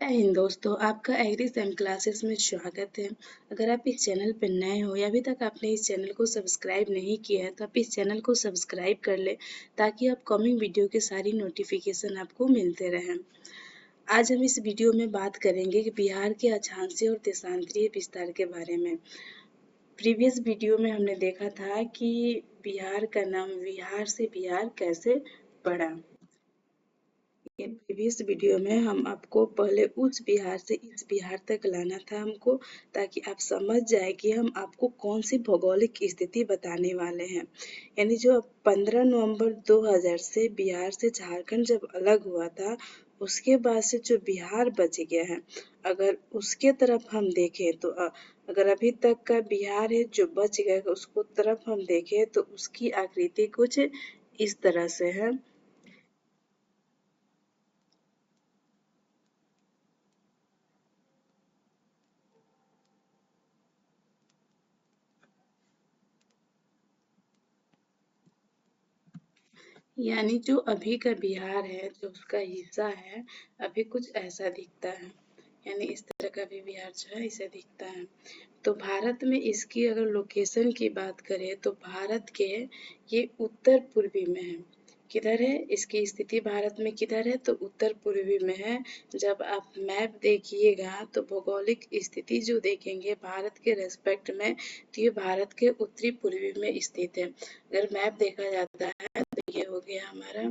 जय हिंद दोस्तों, आपका एग्री सेम क्लासेस में स्वागत है। अगर आप इस चैनल पर नए हो या अभी तक आपने इस चैनल को सब्सक्राइब नहीं किया है तो आप इस चैनल को सब्सक्राइब कर ले ताकि अपकमिंग वीडियो के सारी नोटिफिकेशन आपको मिलते रहें। आज हम इस वीडियो में बात करेंगे कि बिहार के अक्षांशीय और देशांतरीय विस्तार के बारे में। प्रीवियस वीडियो में हमने देखा था कि बिहार का नाम बिहार से बिहार कैसे पड़ा। प्रीवियस वीडियो में हम आपको पहले उस बिहार से इस बिहार तक लाना था हमको, ताकि आप समझ जाए कि हम आपको कौन सी भौगोलिक स्थिति बताने वाले हैं। यानी जो 15 नवंबर 2000 से बिहार से झारखंड जब अलग हुआ था, उसके बाद से जो बिहार बच गया है, अगर उसके तरफ हम देखें तो अगर अभी तक का बिहार है जो बच गया है उसको तरफ हम देखें तो उसकी आकृति कुछ इस तरह से है। यानी जो अभी का बिहार है, जो उसका हिस्सा है, अभी कुछ ऐसा दिखता है। यानी इस तरह का भी बिहार जो है इसे दिखता है। तो भारत में इसकी अगर लोकेशन की बात करें तो भारत के ये उत्तर पूर्वी में है। किधर है इसकी स्थिति भारत में, किधर है तो उत्तर पूर्वी में है। जब आप मैप देखिएगा तो भौगोलिक स्थिति जो देखेंगे भारत के रेस्पेक्ट में, तो ये भारत के उत्तरी पूर्वी में स्थित है। अगर मैप देखा जाता है तो ये हो गया हमारा,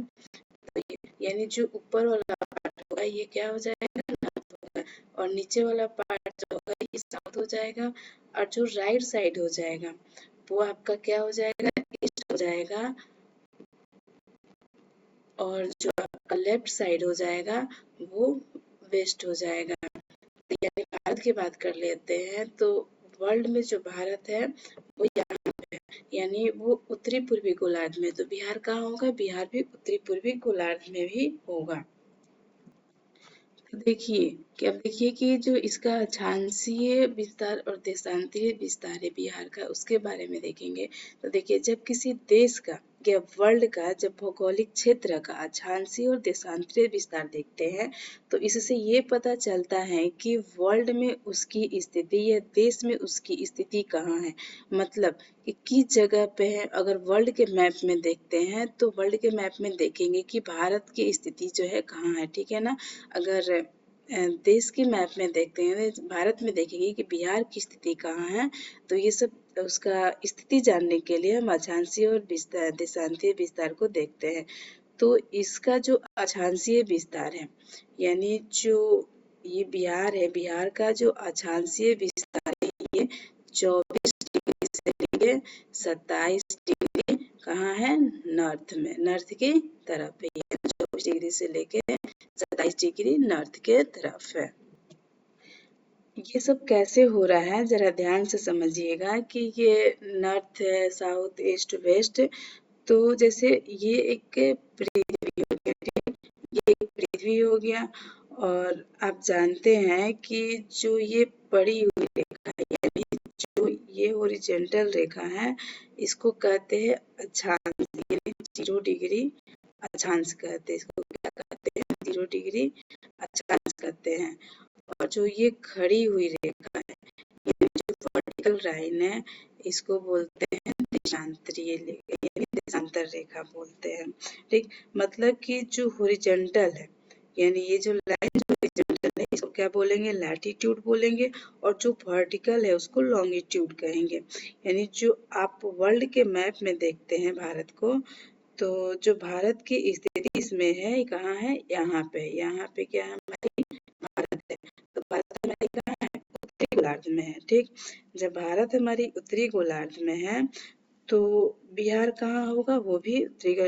यानी जो ऊपर वाला पार्ट होगा ये क्या हो जाएगा, नॉर्थ होगा, और नीचे वाला पार्ट जो होगा ये साउथ हो जाएगा, और जो राइट साइड हो जाएगा वो आपका क्या हो जाएगा, ईस्ट हो जाएगा, और जो आपका लेफ्ट साइड हो जाएगा वो वेस्ट हो जाएगा। यानी भारत की बात कर लेते हैं तो वर्ल्ड में जो भारत है वो यहाँ पे है, यानी वो उत्तरी पूर्वी गोलार्ध में। तो बिहार कहाँ होगा, बिहार भी उत्तरी पूर्वी गोलार्ध में भी होगा। देखिए कि अब देखिए कि जो इसका अक्षांशीय विस्तार और देशांतरीय विस्तार है बिहार का, उसके बारे में देखेंगे। तो देखिए जब किसी देश का या वर्ल्ड का जब भौगोलिक क्षेत्र का अक्षांशीय और देशांतरीय विस्तार देखते हैं तो इससे ये पता चलता है कि वर्ल्ड में उसकी स्थिति या देश में उसकी स्थिति कहाँ है। मतलब कि किस जगह पे है। अगर वर्ल्ड के मैप में देखते हैं तो वर्ल्ड के मैप में देखेंगे कि भारत की स्थिति जो है कहाँ है, ठीक है ना। अगर देश के मैप में देखते हैं, भारत में देखेंगे कि बिहार की स्थिति कहाँ है, तो ये सब उसका स्थिति जानने के लिए हम अक्षांशीय और देशांतरीय विस्तार को देखते हैं। तो इसका जो अक्षांशीय विस्तार है, यानी जो ये बिहार है, बिहार का जो अक्षांशीय विस्तार है ये 24 डिग्री से लेके 27 डिग्री कहाँ है, नॉर्थ में, नॉर्थ की तरफ है। 24 डिग्री से लेके 27 डिग्री नॉर्थ के तरफ है। ये सब कैसे हो रहा है जरा ध्यान से समझिएगा कि ये नॉर्थ है, साउथ, ईस्ट, वेस्ट। तो जैसे ये एक पृथ्वी हो गया, ठीक, ये एक पृथ्वी हो गया। और आप जानते हैं कि जो ये पड़ी हुई रेखा है, यानी जो ये ओरिजेंटल रेखा है, इसको कहते हैं अक्षांश, यानी 0 डिग्री अक्षांश कहते हैं। इसको क्या कहते हैं, 0 डिग्री अक्षांश कहते हैं। और जो ये खड़ी हुई रेखा है, ये जो वर्टिकल लाइन है, इसको बोलते हैं देशांतरीय रेखा, यानी देशांतर रेखा बोलते हैं। ठीक, मतलब कि जो हॉरिजॉन्टल है, यानी ये जो लाइन जो हॉरिजॉन्टल है इसको क्या बोलेंगे, लैटिट्यूड बोलेंगे, और जो वर्टिकल है उसको लॉन्गिट्यूड कहेंगे। यानी जो आप वर्ल्ड के मैप में देखते हैं भारत को, तो जो भारत की स्थिति इसमें है, कहाँ है, यहाँ पे क्या है, हमारी भारत है। तो भारत हमारी कहाँ है, उत्तरी गोलार्ध में है। ठीक, जब भारत हमारी उत्तरी गोलार्ध में है तो बिहार कहाँ होगा, वो भी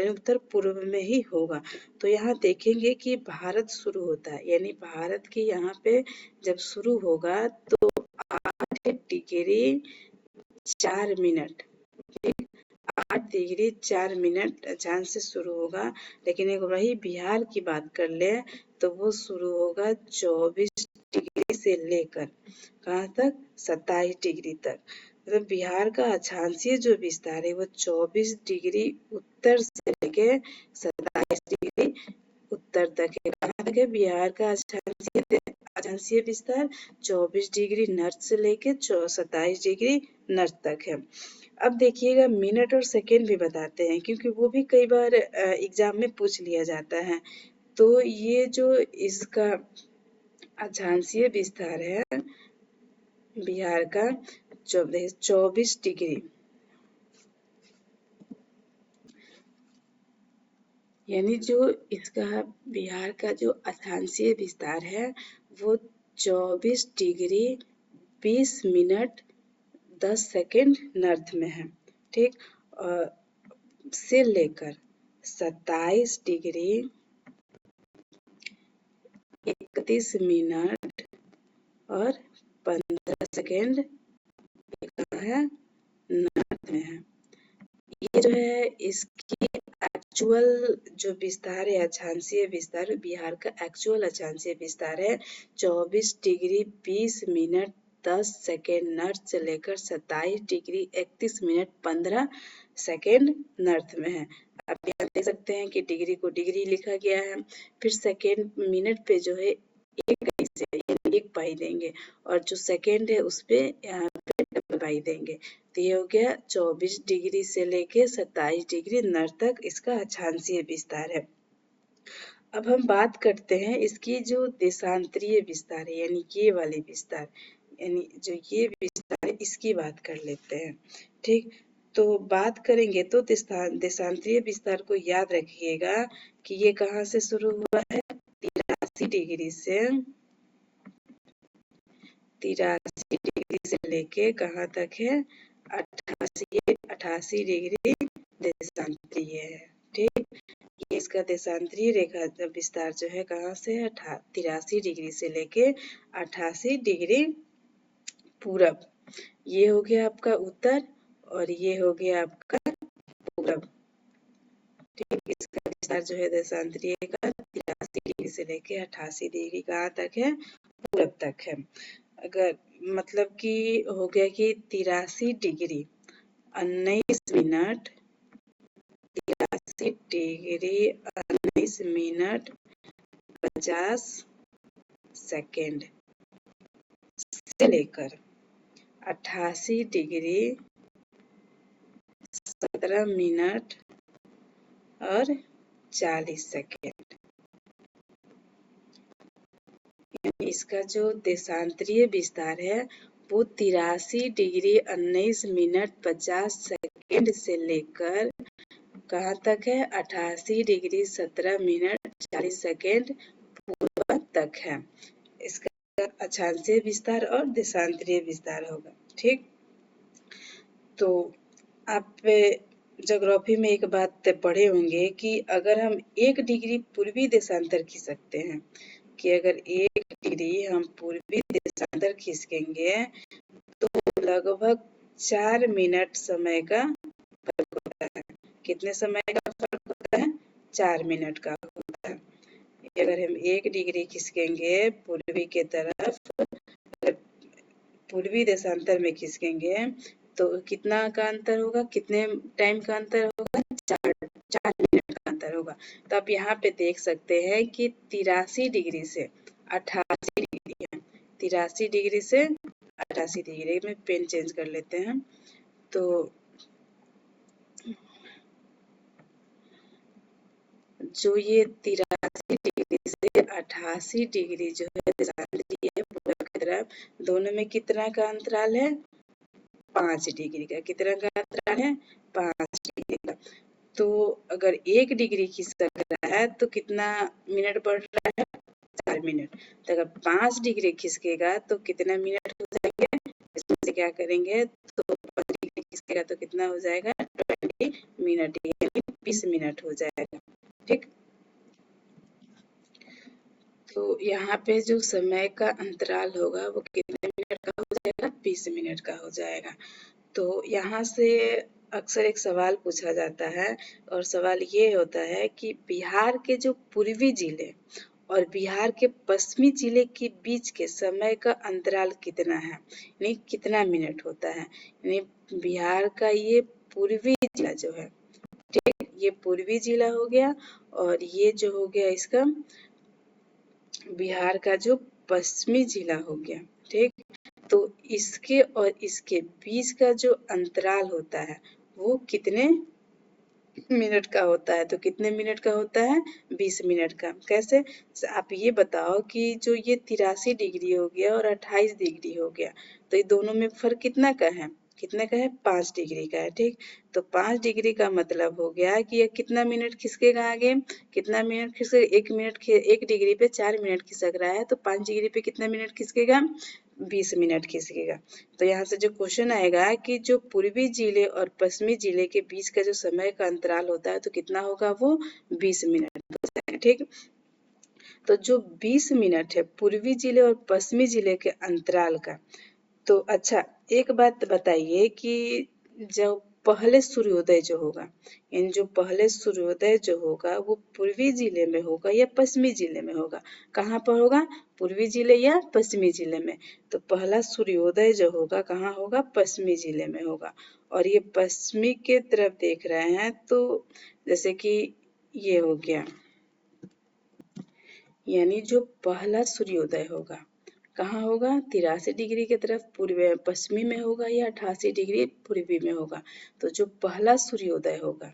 उत्तर पूर्व में ही होगा। तो यहाँ देखेंगे कि भारत शुरू होता है, यानी भारत के यहाँ पे जब शुरू होगा तो 8 डिग्री 4 मिनट, 8 डिग्री 4 मिनट अचानक से शुरू होगा। लेकिन एक वही बिहार की बात कर ले तो वो शुरू होगा 24 डिग्री से लेकर कहाँ तक, 27 डिग्री तक। मतलब बिहार का अक्षांशीय जो विस्तार है वो 24 डिग्री उत्तर से लेके 27 डिग्री उत्तर तक है। कहाँ तक है बिहार का अक्षांशीय अक्षांशीय विस्तार 24 डिग्री नॉर्थ से लेके 27 डिग्री नॉर्थ तक है। अब देखिएगा मिनट और सेकेंड भी बताते हैं, क्योंकि वो भी कई बार एग्जाम में पूछ लिया जाता है। तो ये जो इसका अक्षांशीय विस्तार है बिहार का 24 डिग्री, यानी जो इसका बिहार का जो अक्षांशीय विस्तार है वो 24 डिग्री 20 मिनट 10 सेकेंड नॉर्थ में है, ठीक। और से लेकर 27 डिग्री 31 मिनट और 15 सेकेंड है नॉर्थ में है। ये जो है इसकी एक्चुअल जो विस्तार है अक्षांशीय विस्तार, बिहार का एक्चुअल अक्षांशीय विस्तार है 24 डिग्री 20 मिनट 10 सेकेंड नॉर्थ से लेकर 27 डिग्री 31 मिनट 15 सेकेंड नॉर्थ में है। आप यहाँ देख सकते हैं कि डिग्री को डिग्री लिखा गया है, फिर सेकेंड मिनट पे जो है एक ऐसे यानी 1 पाई देंगे, और जो सेकेंड है उस पे यहाँ पे डबल पाई देंगे। तो ये हो गया 24 डिग्री से लेके 27 डिग्री नॉर्थ तक इसका अक्षांशीय विस्तार है। अब हम बात करते हैं इसकी जो देशांतरीय विस्तार है, यानी ये वाले विस्तार, यानी जो ये विस्तार है इसकी बात कर लेते हैं, ठीक। तो बात करेंगे तो देशांतरीय विस्तार को याद रखिएगा कि ये कहाँ से शुरू हुआ है, 83 डिग्री से 83 डिग्री से लेके कहाँ तक है 88 डिग्री देशांतरीय है, ठीक। ये इसका देशांतरीय रेखा विस्तार जो है कहाँ से है 83 डिग्री से लेके 88 डिग्री पूरब। ये हो गया आपका उत्तर और ये हो गया आपका पूरब, ठीक। इसका विस्तार जो है देशांतरीय का 83 डिग्री से लेके 88 डिग्री कहाँ तक है पूरब तक है। अगर मतलब कि हो गया कि 83 degree 19 minute 83 degree 19 minute 50 second से लेकर 88 डिग्री 17 मिनट और 40 सेकेंड। इसका जो देशांतरीय विस्तार है वो 83 डिग्री 19 मिनट 50 सेकेंड से लेकर कहाँ तक है 88 डिग्री 17 मिनट 40 सेकेंड पूर्व तक है। इसका अक्षांशीय विस्तार और देशांतरीय विस्तार होगा, ठीक। तो आप ज्योग्राफी में एक बात पढ़े होंगे कि अगर हम 1 डिग्री पूर्वी देशांतर खींच सकते हैं, कि अगर 1 डिग्री हम पूर्वी देशांतर खींचेंगे तो लगभग 4 मिनट समय का फर्क होता है। कितने समय का फर्क होता है 4 मिनट का होता है। अगर हम 1 डिग्री खिसकेंगे पूर्वी के तरफ, पूर्वी देशांतर में खिसकेंगे तो कितना का अंतर होगा, कितने टाइम का अंतर होगा 4 मिनट का अंतर होगा। तो आप यहाँ पे देख सकते हैं कि 83 डिग्री से 88 डिग्री है, 83 डिग्री से 88 डिग्री में पेन चेंज कर लेते हैं। तो जो ये 83 डिग्री से 88 डिग्री जो है देशांतरीय है पूरब की तरफ, दोनों में कितना का अंतराल है 5 डिग्री का। कितना का अंतराल है 5 डिग्री का। तो अगर 1 डिग्री खिसक रहा है तो कितना मिनट बढ़ रहा है 4 मिनट। तो अगर 5 डिग्री खिसकेगा तो कितना मिनट हो जाएंगे, इसमें से क्या करेंगे तो 5 डिग्री खिसकेगा तो कितना हो जाएगा 20 मिनट, यानी 20 मिनट हो जाएगा, ठीक। तो यहाँ पे जो समय का अंतराल होगा वो कितने मिनट का हो जाएगा 20 मिनट का हो जाएगा। तो यहाँ से अक्सर एक सवाल पूछा जाता है और सवाल ये होता है कि बिहार के जो पूर्वी जिले और बिहार के पश्चिमी जिले के बीच के समय का अंतराल कितना है, यानी कितना मिनट होता है। यानी बिहार का ये पूर्वी जिला जो है, ठीक, ये पूर्वी जिला हो गया और ये जो हो गया इसका बिहार का जो पश्चिमी जिला हो गया। ठीक, तो इसके और इसके बीच का जो अंतराल होता है वो कितने मिनट का होता है? तो कितने मिनट का होता है? 20 मिनट का। कैसे? आप ये बताओ कि जो ये 83 डिग्री हो गया और 28 डिग्री हो गया, तो ये दोनों में फर्क कितना का है? कितने का है? 5 डिग्री का है। ठीक, तो 5 डिग्री का मतलब हो गया कि ये कितना मिनट खिसकेगा आगे? कितना मिनट खिसकेगा? 1 मिनट 1 डिग्री पे 4 मिनट खिसक रहा है, तो 5 डिग्री पे कितना मिनट खिसकेगा? 20 मिनट खिसकेगा। तो यहाँ से जो क्वेश्चन आएगा कि जो पूर्वी जिले और पश्चिमी जिले के बीच का जो समय का अंतराल होता है तो कितना होगा? वो 20 मिनट हो जाएगा। ठीक, तो जो 20 मिनट है पूर्वी जिले और पश्चिमी जिले के अंतराल का, तो अच्छा एक बात बताइए कि जब पहले सूर्योदय जो होगा, यानी जो पहले सूर्योदय जो होगा वो पूर्वी जिले में होगा या पश्चिमी जिले में होगा? कहाँ पर होगा? पूर्वी जिले या पश्चिमी जिले में। तो पहला सूर्योदय जो होगा कहाँ होगा? पश्चिमी जिले में होगा। और ये पश्चिमी के तरफ देख रहे हैं तो जैसे कि ये हो गया, यानी जो पहला सूर्योदय होगा कहाँ होगा? 83 डिग्री की तरफ पूर्व पश्चिमी में होगा या 88 डिग्री पूर्वी में होगा? तो जो पहला सूर्योदय होगा,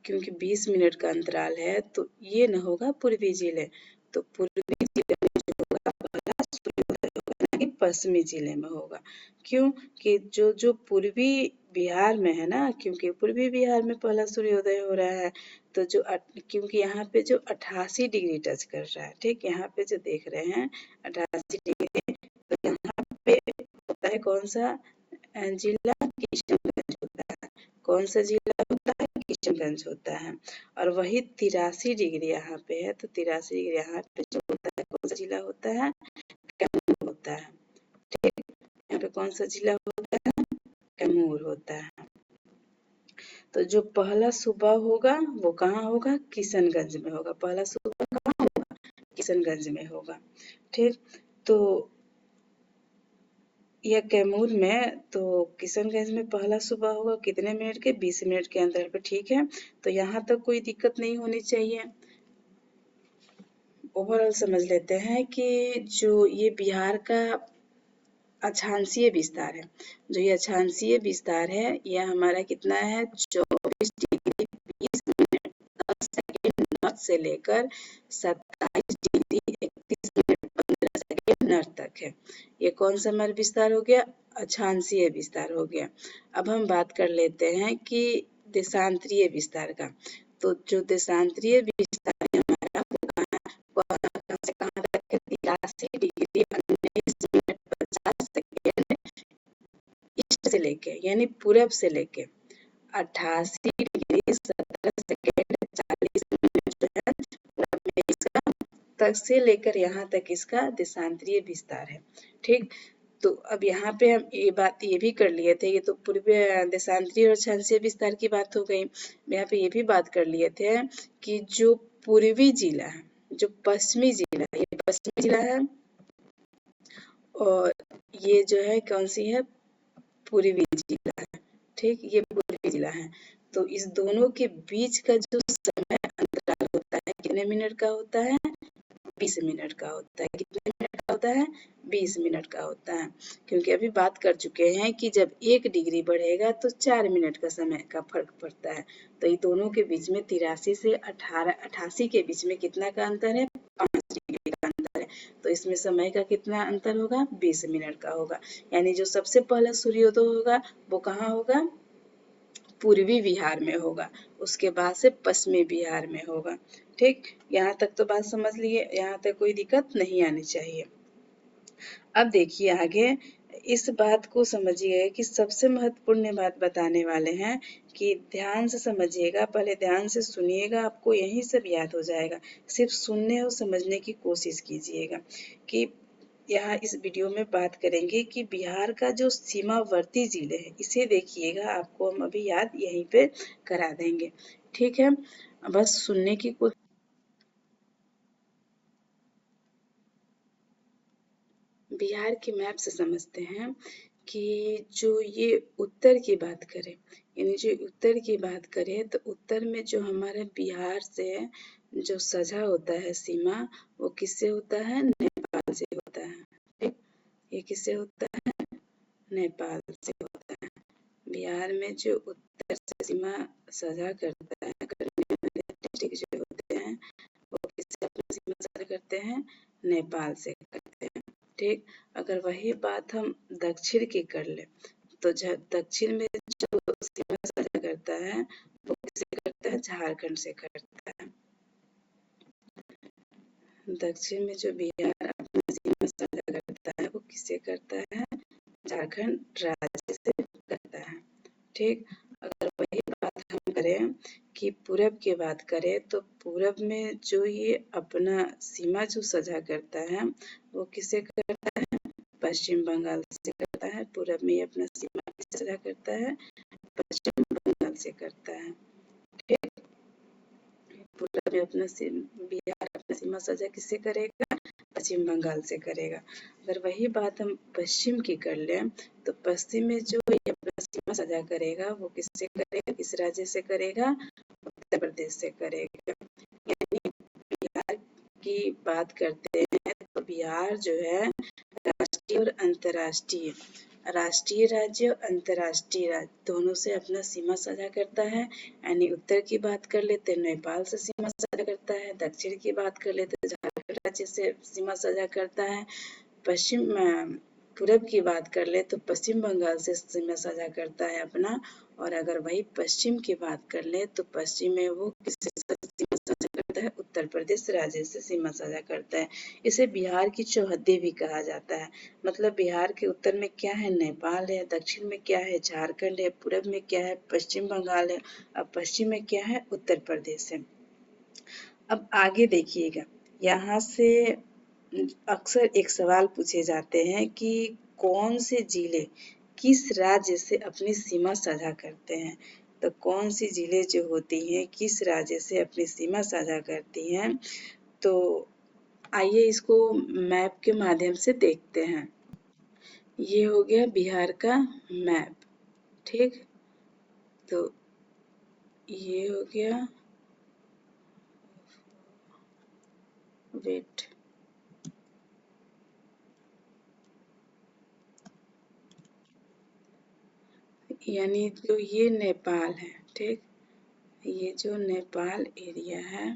क्योंकि 20 मिनट का अंतराल है तो ये न होगा पूर्वी जिले, तो पूर्वी जिले में जो होगा पहला सूर्योदय होगा, ना कि पश्चिमी जिले में होगा। क्यों? कि जो जो पूर्वी बिहार में है ना, क्योंकि पूर्वी बिहार में पहला सूर्योदय हो रहा है, तो जो क्योंकि यहाँ पे जो 88 डिग्री टच कर रहा है, ठीक, यहाँ पे जो देख रहे हैं 88 डिग्री, तो यहाँ पे होता है कौन सा जिला? किशनगंज होता है। कौन सा जिला होता है? किशनगंज होता है। और वही 83 डिग्री यहाँ पे है, तो 83 डिग्री यहाँ पे जो होता है कौन सा जिला होता है? कैमूर होता है। ठीक, यहाँ पे कौन सा जिला होता है? कैमूर होता है। तो जो पहला सुबह होगा वो कहाँ होगा? किशनगंज में होगा। पहला सुबह कहाँ होगा? किशनगंज में होगा। ठीक, तो यह कैमूर में, तो किशनगंज में पहला सुबह होगा कितने मिनट के? 20 मिनट के अंतर पे। ठीक है, तो यहाँ तक कोई दिक्कत नहीं होनी चाहिए। ओवरऑल समझ लेते हैं कि जो ये बिहार का अक्षांशीय विस्तार है, जो ये अक्षांशीय विस्तार है यह हमारा कितना है? 24 डिग्री 20 मिनट 10 सेकेंड नॉर्थ से लेकर 27 डिग्री 31 मिनट 15 सेकेंड नॉर्थ तक है। ये कौन सा हमारा विस्तार हो गया? अक्षांशीय विस्तार हो गया। अब हम बात कर लेते हैं कि देशांतरीय विस्तार का। तो जो देशांतरीय विस्तार है हमारा वो कहाँ से कहाँ तक है? 83 डिग्री 19 मिनट 50 सेकेंड ईस्ट से लेके, यानी पूरब से लेके 88 डिग्री 17 सेकेंड 40 मिनट जो है पूरब में इसका तक से लेकर यहाँ तक इसका देशांतरीय विस्तार है। ठीक, तो अब यहाँ पे हम ये भी कर लिए थे, ये तो पूर्वी देशांतरीय और अक्षांशीय विस्तार की बात हो गई। यहाँ पे ये भी बात कर लिए थे कि जो पूर्वी जिला है, जो पश्चिमी जिला है, ये पश्चिमी जिला है और ये जो है कौन सी है? पूर्वी जिला है। ठीक, ये पूर्वी जिला है। तो इस दोनों के बीच का जो समय अंतराल होता है कितने मिनट का होता है? 20 मिनट का होता है। कितने मिनट का होता है? 20 मिनट का होता है। क्योंकि अभी बात कर चुके हैं कि जब 1 डिग्री बढ़ेगा तो 4 मिनट का समय का फर्क पड़ता है। तो ये दोनों के बीच में 83 से 88 के बीच में कितना का अंतर है? 5 डिग्री का अंतर है। तो इसमें समय का कितना अंतर होगा? 20 मिनट का होगा। यानी जो सबसे पहला सूर्योदय होगा वो कहाँ होगा? पूर्वी बिहार में होगा, उसके बाद से पश्चिमी बिहार में होगा। ठीक, यहाँ तक तो बात समझ लिए, यहाँ तक कोई दिक्कत नहीं आनी चाहिए। अब देखिए आगे, इस बात को समझिए कि सबसे महत्वपूर्ण बात बताने वाले हैं कि ध्यान से समझिएगा, पहले ध्यान से सुनिएगा, आपको यही सब याद हो जाएगा। सिर्फ सुनने और समझने की कोशिश कीजिएगा कि यहाँ इस वीडियो में बात करेंगे कि बिहार का जो सीमावर्ती जिले है इसे देखिएगा, आपको हम अभी याद यहीं पे करा देंगे। ठीक है, बस सुनने की कोशिश। बिहार के मैप से समझते हैं कि जो ये उत्तर की बात करें, यानी जो उत्तर की बात करें तो उत्तर में जो हमारे बिहार से जो सजा होता है सीमा, वो किससे होता है? नेपाल से होता है। ठीक, ये किससे होता है? नेपाल से होता है। बिहार में जो उत्तर से सीमा साझा करता है करने वाले डिस्ट्रिक्ट जो होते हैं वो किससे अपनी सीमा साझा करते हैं? नेपाल से करते हैं। ठीक, अगर वही बात हम दक्षिण की कर ले तो दक्षिण में जो सीमा साझा करता है वो किससे करता है? झारखंड से करता है। दक्षिण में जो बिहार अपनी सीमा साझा करता है वो किससे करता है? झारखंड राज्य से करता है। ठीक, अगर वही बात हम करें कि पूरब की बात करें तो पूरब में जो ये अपना सीमा जो साझा करता है वो किससे करता है? पश्चिम बंगाल से करता है। पूरब में ये अपना सीमा किससे साझा करता है? पश्चिम बंगाल से करता है। ठीक, पूरब में अपना बिहार अपना सीमा साझा किससे करेगा? पश्चिम बंगाल से करेगा। अगर वही बात हम पश्चिम की कर लें तो पश्चिम में जो ये अपना सीमा साझा करेगा वो किससे करेगा? किस राज्य से करेगा? उत्तर प्रदेश से करेगा। यानी बिहार की बात करते हैं तो बिहार जो है राष्ट्रीय और अंतर्राष्ट्रीय, राष्ट्रीय राज्य और अंतर्राष्ट्रीय राज्य दोनों से अपना सीमा साझा करता है। यानी उत्तर की बात कर लेते हैं नेपाल से सीमा साझा करता है, दक्षिण की बात कर लेते हैं झारखंड राज्य से सीमा साझा करता है, पूरब की बात कर ले तो पश्चिम बंगाल से सीमा साझा करता है अपना, और अगर वही पश्चिम की बात कर ले तो पश्चिम में वो किससे सीमा साझा करता है? उत्तर प्रदेश राज्य से सीमा साझा करता है। इसे बिहार की चौहद्दी भी कहा जाता है। मतलब बिहार के उत्तर में क्या है? नेपाल है, दक्षिण में क्या है? झारखंड है, पूरब में क्या है? पश्चिम बंगाल है, अब पश्चिम में क्या है? उत्तर प्रदेश है। अब आगे देखिएगा, यहाँ से अक्सर एक सवाल पूछे जाते हैं कि कौन से जिले किस राज्य से अपनी सीमा साझा करते हैं। तो कौन सी जिले जो होती हैं किस राज्य से अपनी सीमा साझा करती हैं, तो आइए इसको मैप के माध्यम से देखते हैं। ये हो गया बिहार का मैप। ठीक, तो ये हो गया, वेट, यानी जो ये नेपाल है। ठीक, ये जो नेपाल एरिया है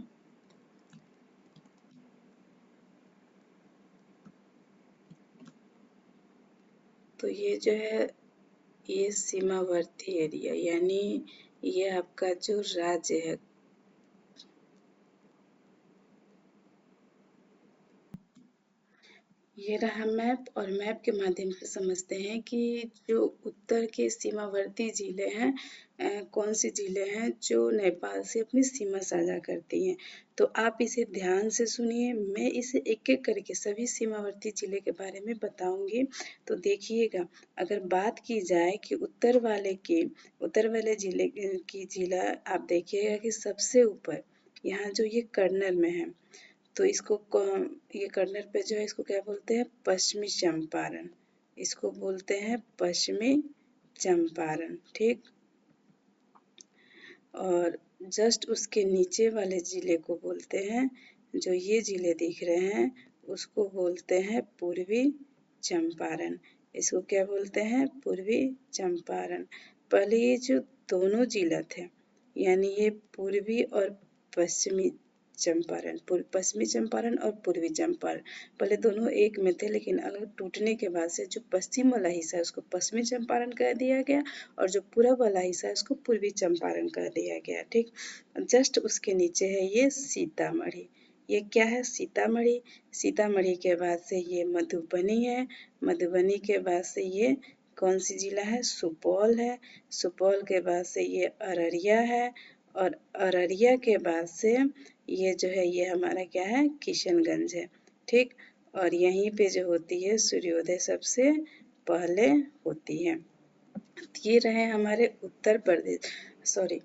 तो ये जो है ये सीमावर्ती एरिया, यानी ये आपका जो राज्य है, ये रहा मैप। और मैप के माध्यम से समझते हैं कि जो उत्तर के सीमावर्ती जिले हैं कौन सी जिले हैं जो नेपाल से अपनी सीमा साझा करती हैं। तो आप इसे ध्यान से सुनिए, मैं इसे एक एक करके सभी सीमावर्ती जिले के बारे में बताऊंगी। तो देखिएगा, अगर बात की जाए कि उत्तर वाले जिले की जिला, आप देखिएगा कि सबसे ऊपर यहाँ जो ये कर्नल में है तो इसको ये कर्नल पे जो है इसको क्या बोलते हैं? पश्चिमी चंपारण। इसको बोलते हैं पश्चिमी चंपारण। ठीक, और जस्ट उसके नीचे वाले जिले को बोलते हैं, जो ये जिले दिख रहे हैं उसको बोलते हैं पूर्वी चंपारण। इसको क्या बोलते हैं? पूर्वी चंपारण। पहले ये जो दोनों जिला थे, यानी ये पूर्वी और पश्चिमी चंपारण, पश्चिमी चंपारण और पूर्वी चंपारण, पहले दोनों एक में थे, लेकिन अलग टूटने के बाद से जो पश्चिम वाला हिस्सा है उसको पश्चिमी चंपारण कह दिया गया और जो पूरब वाला हिस्सा है उसको पूर्वी चंपारण कह दिया गया। ठीक, जस्ट उसके नीचे है ये सीतामढ़ी। ये क्या है? सीतामढ़ी। सीतामढ़ी के बाद से ये मधुबनी है। मधुबनी के बाद से ये कौन सी जिला है? सुपौल है। सुपौल के बाद से ये अररिया है और अररिया के बाद से ये जो है ये हमारा क्या है? किशनगंज है। ठीक, और यहीं पे जो होती है सूर्योदय सबसे पहले होती है। ये रहे हमारे उत्तर प्रदेश, सॉरी,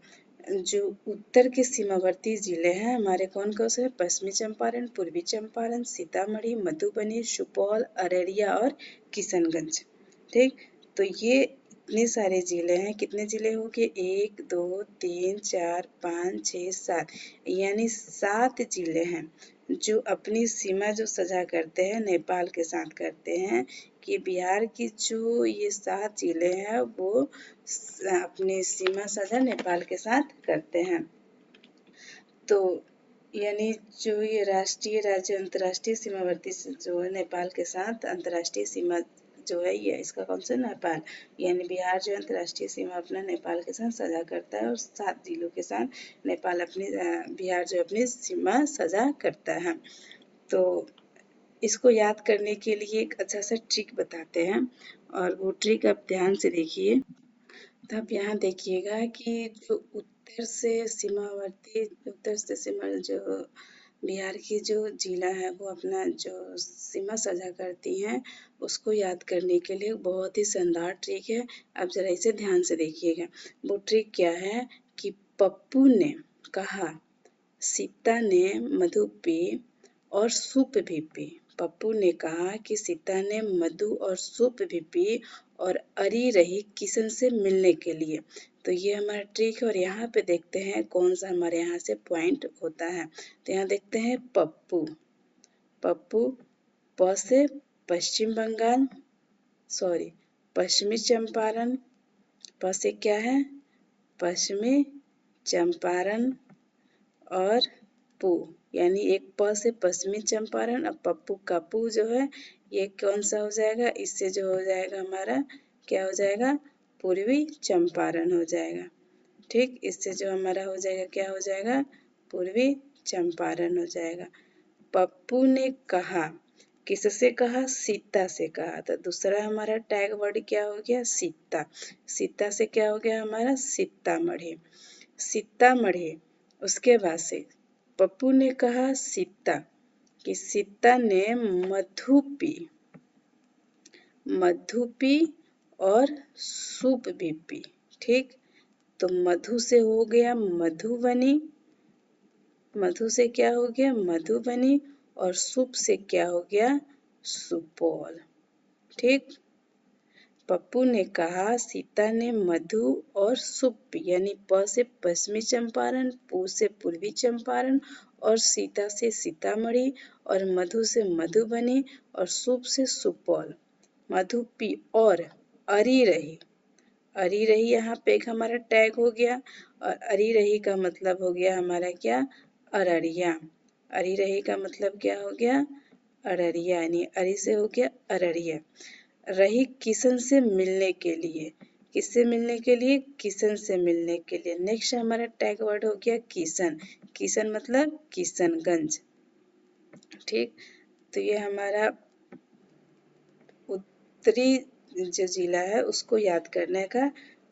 जो उत्तर के सीमावर्ती जिले हैं हमारे कौन कौन से? पश्चिमी चंपारण, पूर्वी चंपारण, सीतामढ़ी, मधुबनी, सुपौल, अररिया और किशनगंज। ठीक, तो ये इतने सारे जिले हैं। कितने जिले हो गए? 1 2 3 4 5 6 7, यानी 7 जिले हैं जो अपनी सीमा जो साझा करते हैं नेपाल के साथ करते हैं, कि बिहार की जो ये 7 जिले हैं वो अपनी सीमा साझा नेपाल के साथ करते हैं। तो यानी जो ये राष्ट्रीय, राज्य, अंतर्राष्ट्रीय सीमावर्ती जो है नेपाल के साथ अंतर्राष्ट्रीय सीमा जो है ये इसका कौन सा नेपाल, यानी बिहार जो अंतर्राष्ट्रीय सीमा अपना नेपाल के साथ साझा करता है और 7 जिलों के साथ नेपाल अपनी बिहार जो अपनी सीमा साझा करता है। तो इसको याद करने के लिए एक अच्छा सा ट्रिक बताते हैं और वो ट्रिक आप ध्यान से देखिए। तो आप यहाँ देखिएगा कि जो उत्तर से सीमावर्ती, उत्तर से सीमा जो बिहार की जो जिला है वो अपना जो सीमा साझा करती हैं, उसको याद करने के लिए बहुत ही शानदार ट्रिक है। आप जरा इसे ध्यान से देखिएगा। वो ट्रिक क्या है कि पप्पू ने कहा, सीता ने मधु पी और सूप भी पी। पप्पू ने कहा कि सीता ने मधु और सूप भी पी और अरी रही किशन से मिलने के लिए। तो ये हमारा ट्रिक है और यहाँ पे देखते हैं कौन सा हमारे यहाँ से पॉइंट होता है। तो यहाँ देखते हैं पप्पू, पप्पू प से पश्चिम बंगाल, सॉरी पश्चिमी चंपारण, प से क्या है पश्चिमी चंपारण और पू, यानी एक प से पश्चिमी चंपारण। अब पप्पू का पू जो है ये कौन सा हो जाएगा, इससे जो हो जाएगा हमारा क्या हो जाएगा, पूर्वी चंपारण हो जाएगा। ठीक, इससे जो हमारा हो जाएगा क्या हो जाएगा, पूर्वी चंपारण हो जाएगा। पप्पू ने कहा, किससे कहा, सीता से कहा। तो दूसरा हमारा टैग वर्ड क्या हो गया, सीता। सीता से क्या हो गया हमारा, सीतामढ़ी, सीतामढ़ी। उसके बाद से पप्पू ने कहा सीता, कि सीता ने मधु पी, मधु पी और सूप भी पी। ठीक, तो मधु से हो गया मधुबनी, मधु से क्या हो गया मधुबनी, और सूप से क्या हो गया सुपौल। ठीक, पप्पू ने कहा सीता ने मधु और सूप यानी प से पश्चिमी चंपारण, पू से पूर्वी चंपारण और सीता से सीतामढ़ी और मधु से मधुबनी और सूप से सुपौल। मधु पी और अरी रही, अरी रही यहाँ पे एक हमारा टैग हो गया और अरी रही का मतलब हो गया हमारा क्या, अररिया। अरी रही का मतलब क्या हो गया, अररिया, यानी अरी से हो गया अररिया। रही किशन से मिलने के लिए, किससे मिलने के लिए, किशन से मिलने के लिए। नेक्स्ट हमारा टैग वर्ड हो गया किशन, किशन मतलब किशनगंज। ठीक, तो ये हमारा उत्तरी जो जिला है उसको याद करने का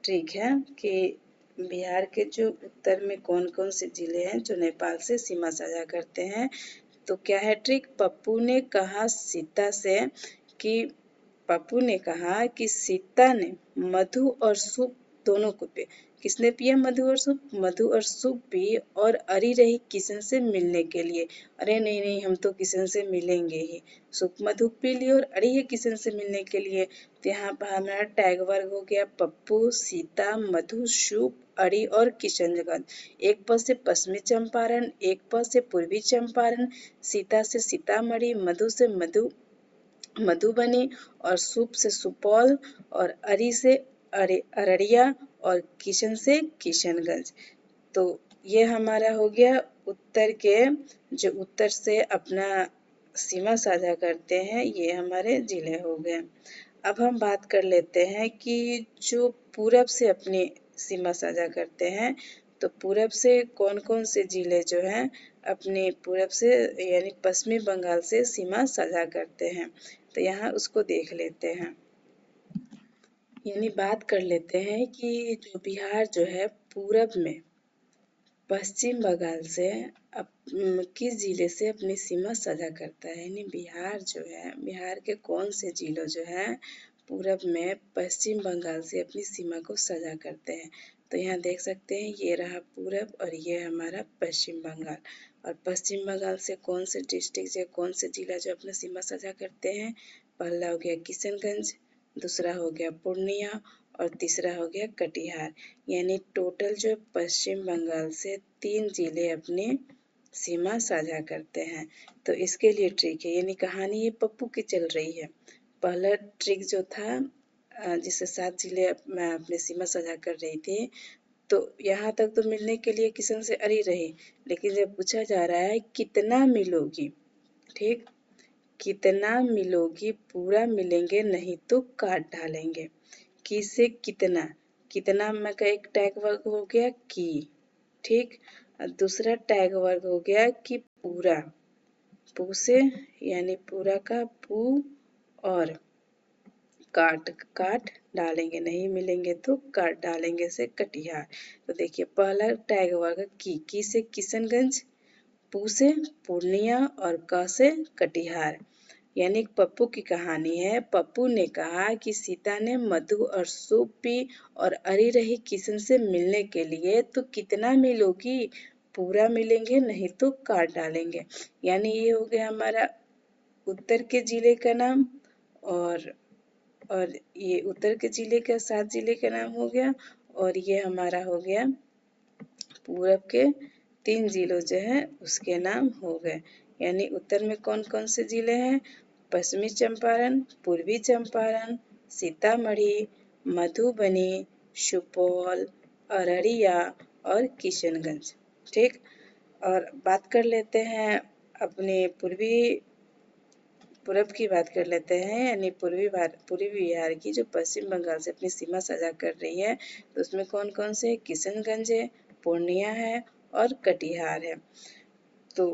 ट्रिक है कि बिहार के जो उत्तर में कौन कौन से जिले हैं जो नेपाल से सीमा साझा करते हैं। तो क्या है ट्रिक, पप्पू ने कहा सीता से कि, पप्पू ने कहा कि सीता ने मधु और सूप दोनों को पिया। किसने पिया मधु और सूप, मधु और सूप पी और अरी रही किशन से मिलने के लिए। अरे नहीं नहीं, हम तो किशन से मिलेंगे ही, सूप मधु पी लिए और अरी है किशन से मिलने के लिए। तो यहाँ पर हमारा टैग वर्ग हो गया पप्पू, सीता, मधु, सूप, अरी और किशनगंज। एक प से पश्चिमी चंपारण, एक प से पूर्वी चंपारण, सीता से सीतामढ़ी, मधु से मधुबनी और सूप से सुपौल और अरी से अररिया और किशन से किशनगंज। तो ये हमारा हो गया उत्तर के, जो उत्तर से अपना सीमा साझा करते हैं ये हमारे जिले हो गए। अब हम बात कर लेते हैं कि जो पूरब से अपनी सीमा साझा करते हैं, तो पूरब से कौन कौन से जिले जो हैं अपने पूरब से यानी पश्चिमी बंगाल से सीमा साझा करते हैं। तो यहाँ उसको देख लेते हैं, यानी बात कर लेते हैं कि जो बिहार जो है पूरब में पश्चिम बंगाल से किस जिले से अपनी सीमा साझा करता है, यानी बिहार जो है, बिहार के कौन से जिलों जो है पूरब में पश्चिम बंगाल से अपनी सीमा को साझा करते हैं। तो यहाँ देख सकते हैं ये रहा पूरब और ये हमारा पश्चिम बंगाल। और पश्चिम बंगाल से कौन से डिस्ट्रिक्ट या कौन से जिला जो अपना सीमा साझा करते हैं, पहला हो गया किशनगंज, दूसरा हो गया पूर्णिया और तीसरा हो गया कटिहार। यानी टोटल जो पश्चिम बंगाल से 3 जिले अपने सीमा साझा करते हैं। तो इसके लिए ट्रिक है, यानी कहानी ये पप्पू की चल रही है। पहला ट्रिक जो था जिससे 7 जिले अपने सीमा साझा कर रही थी, तो यहाँ तक तो मिलने के लिए किशन से अड़ी रही, लेकिन जब पूछा जा रहा है कितना मिलोगी, ठीक, कितना मिलोगी, पूरा मिलेंगे नहीं तो काट डालेंगे। की से कितना, कितना में का एक टैग वर्ग हो गया की, ठीक, और दूसरा टैग वर्ग हो गया कि पूरा, पू से यानी पूरा का पू, और काट, काट डालेंगे, नहीं मिलेंगे तो काट डालेंगे से कटिहार। तो देखिए पहला टैग वर्ग की से किशनगंज, पू से पूर्णिया और क से कटिहार। यानी पप्पू की कहानी है। पप्पू ने कहा कि सीता ने मधु और सूप पी और अड़ी रही किशन से मिलने के लिए, तो कितना मिलोगी, पूरा मिलेंगे नहीं तो काट डालेंगे। यानी ये हो गया हमारा उत्तर के जिले का नाम, और ये उत्तर के जिले का 7 जिले का नाम हो गया, और ये हमारा हो गया पूरब के 3 जिलों जो है उसके नाम हो गए। यानी उत्तर में कौन कौन से जिले हैं, पश्चिमी चंपारण, पूर्वी चंपारण, सीतामढ़ी, मधुबनी, सुपौल, अररिया और किशनगंज, ठीक। और बात कर लेते हैं अपने पूरब की बात कर लेते हैं, यानी पूर्वी बिहार की जो पश्चिम बंगाल से अपनी सीमा साझा कर रही है, तो उसमें कौन कौन से, किशनगंज है, पूर्णिया है और कटिहार है। तो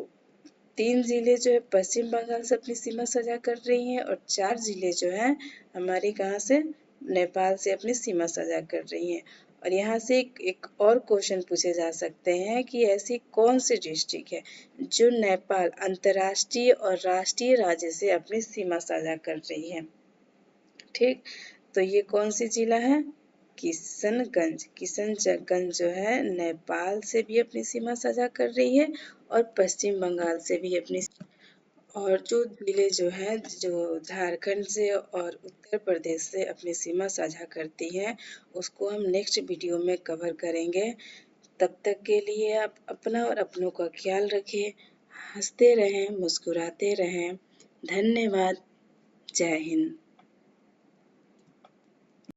3 जिले जो है पश्चिम बंगाल से अपनी सीमा साझा कर रही हैं, और 4 जिले जो है हमारी कहाँ से, नेपाल से अपनी सीमा साझा कर रही हैं। और यहाँ से एक और क्वेश्चन पूछे जा सकते हैं कि ऐसी कौन सी डिस्ट्रिक्ट है जो नेपाल अंतर्राष्ट्रीय और राष्ट्रीय राज्य से अपनी सीमा साझा कर रही है, ठीक। तो ये कौन सी जिला है, किशनगंज। किशनगंज जो है नेपाल से भी अपनी सीमा साझा कर रही है और पश्चिम बंगाल से भी अपनी, और जो जिले जो हैं जो झारखंड से और उत्तर प्रदेश से अपनी सीमा साझा करती हैं, उसको हम नेक्स्ट वीडियो में कवर करेंगे। तब तक के लिए आप अपना और अपनों का ख्याल रखें, हंसते रहें, मुस्कुराते रहें। धन्यवाद। जय हिंद।